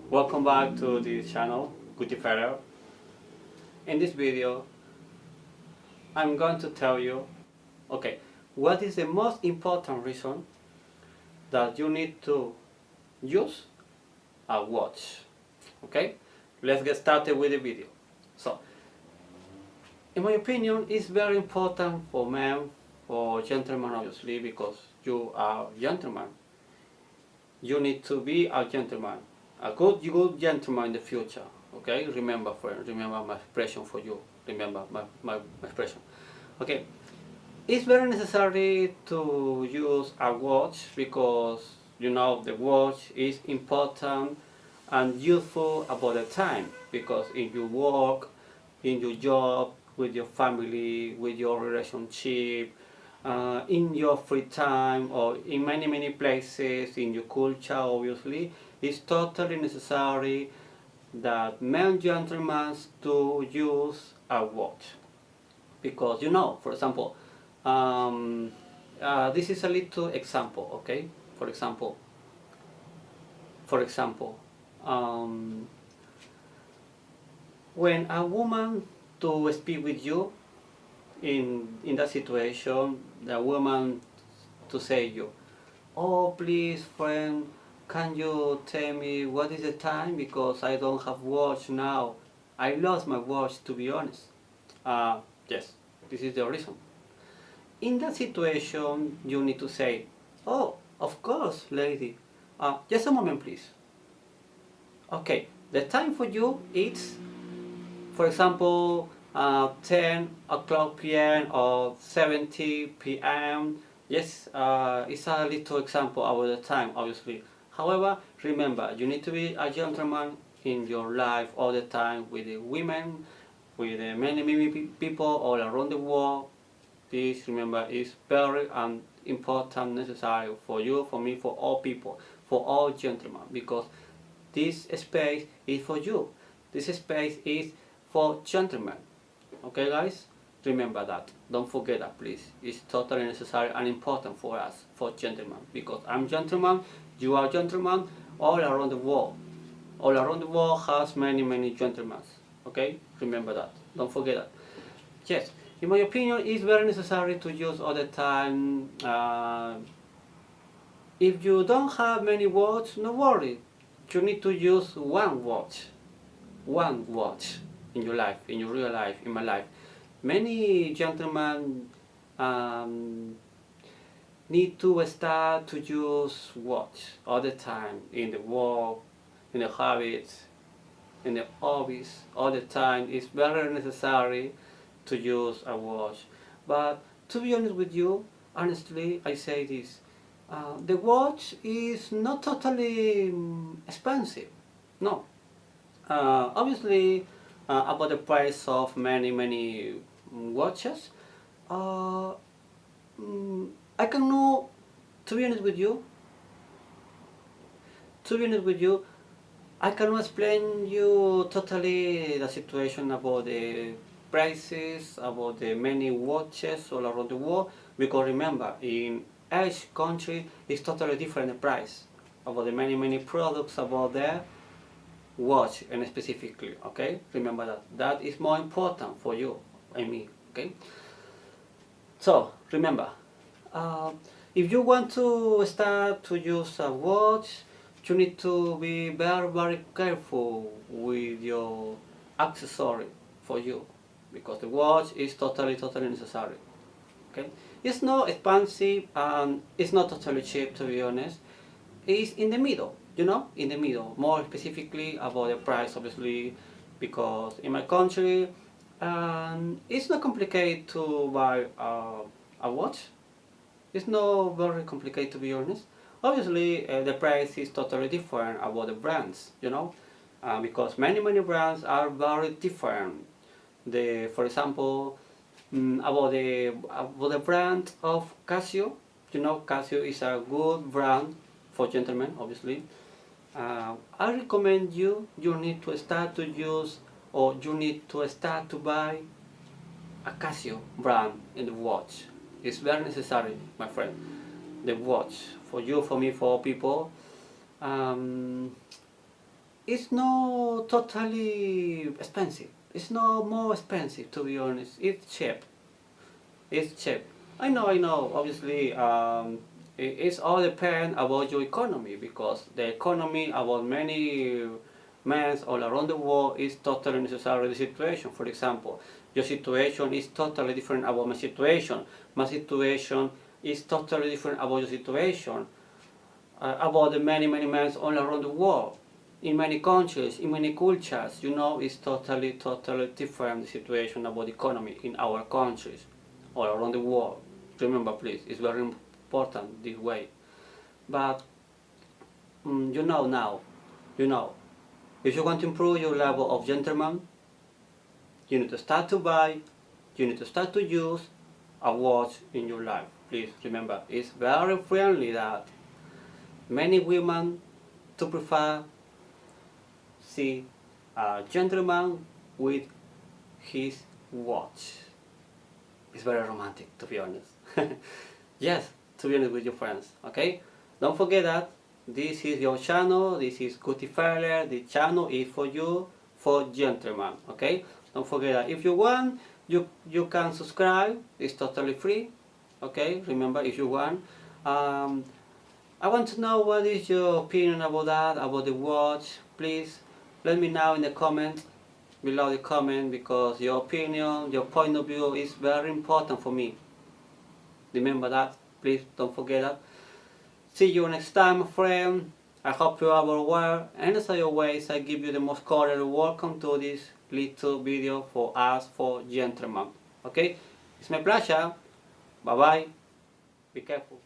Welcome back to the channel, Guti Ferrer. In this video, I'm going to tell you, okay, what is the most important reason that you need to use a watch. Okay, let's get started with the video. So, in my opinion, it's very important for men, for gentlemen obviously, because you are a gentleman. You need to be a gentleman, a good gentleman in the future. Okay, remember friend, remember my expression for you, remember my expression. Okay, it's very necessary to use a watch because you know the watch is important and useful about the time, because in your work, in your job, with your family, with your relationship, in your free time, or in many places, in your culture obviously, it's totally necessary that men gentlemen to use a watch. Because you know, for example, this is a little example, okay? For example, for example, um, when a woman to speak with you in that situation, the woman to say you, oh please friend, can you tell me what is the time, because I don't have watch now. I lost my watch, to be honest. Yes, this is the reason. In that situation, you need to say, oh, of course, lady. Just a moment, please. Okay, the time for you is, for example, 10 o'clock p.m. or 70 p.m. Yes, it's a little example about the time, obviously. However, remember, you need to be a gentleman in your life all the time with the women, with the many people all around the world. This, remember, is very important, necessary for you, for me, for all people, for all gentlemen, because this space is for you. This space is for gentlemen. Okay, guys? Remember that. Don't forget that, please. It's totally necessary and important for us, for gentlemen, because I'm gentleman, you are gentleman, all around the world. All around the world has many gentlemen. Okay? Remember that. Don't forget that. Yes, in my opinion, it's very necessary to use all the time. If you don't have many watch, no worry. You need to use one watch in your life, in your real life, in my life. Many gentlemen need to start to use watch all the time in the work, in the habits, in the hobbies, all the time. It's very necessary to use a watch. But to be honest with you, honestly, I say this. The watch is not totally expensive. No. Obviously, about the price of many watches, uh, I can know, to be honest with you, to be honest with you, I cannot explain you totally the situation about the prices, about the many watches all around the world, because remember, in each country is totally different price about the many products about their watch, and specifically, okay? Remember that. That is more important for you and me, okay? So, remember, uh, if you want to start to use a watch, you need to be very careful with your accessory for you, because the watch is totally necessary. Okay, it's not expensive and it's not totally cheap, to be honest. It's in the middle, you know, in the middle. More specifically about the price, obviously, because in my country, it's not complicated to buy a watch. It's not very complicated, to be honest. Obviously, the price is totally different about the brands, you know, because many brands are very different. For example, about the brand of Casio, you know, Casio is a good brand for gentlemen, obviously. I recommend you need to start to use, or you need to start to buy a Casio brand in the watch. It's very necessary, my friend. The watch for you, for me, for all people. Um, it's not totally expensive. It's not more expensive, to be honest. It's cheap. It's cheap. I know. Obviously, it's all depend about your economy, because the economy about many men all around the world is totally necessary the situation. For example, your situation is totally different about my situation. My situation is totally different about your situation. About the many men all around the world, in many countries, in many cultures, it's totally different the situation about the economy in our countries all around the world. Remember, please, it's very important this way. But now, you know, if you want to improve your level of gentleman, you need to start to buy, you need to start to use a watch in your life. Please remember, it's very friendly that many women to prefer see a gentleman with his watch. It's very romantic, to be honest. Yes, to be honest with your friends, okay? Don't forget that this is your channel, this is Cutie Feller, the channel is for you, for gentlemen, okay? Don't forget that if you want, you can subscribe, it's totally free, okay? Remember, if you want. I want to know what is your opinion about that, about the watch. Please let me know in the comment, below the comment, because your opinion, your point of view is very important for me. Remember that, please don't forget that. See you next time, my friend. I hope you are well, and as always, I give you the most cordial welcome to this little video for us, for gentlemen. Okay? It's my pleasure. Bye bye. Be careful.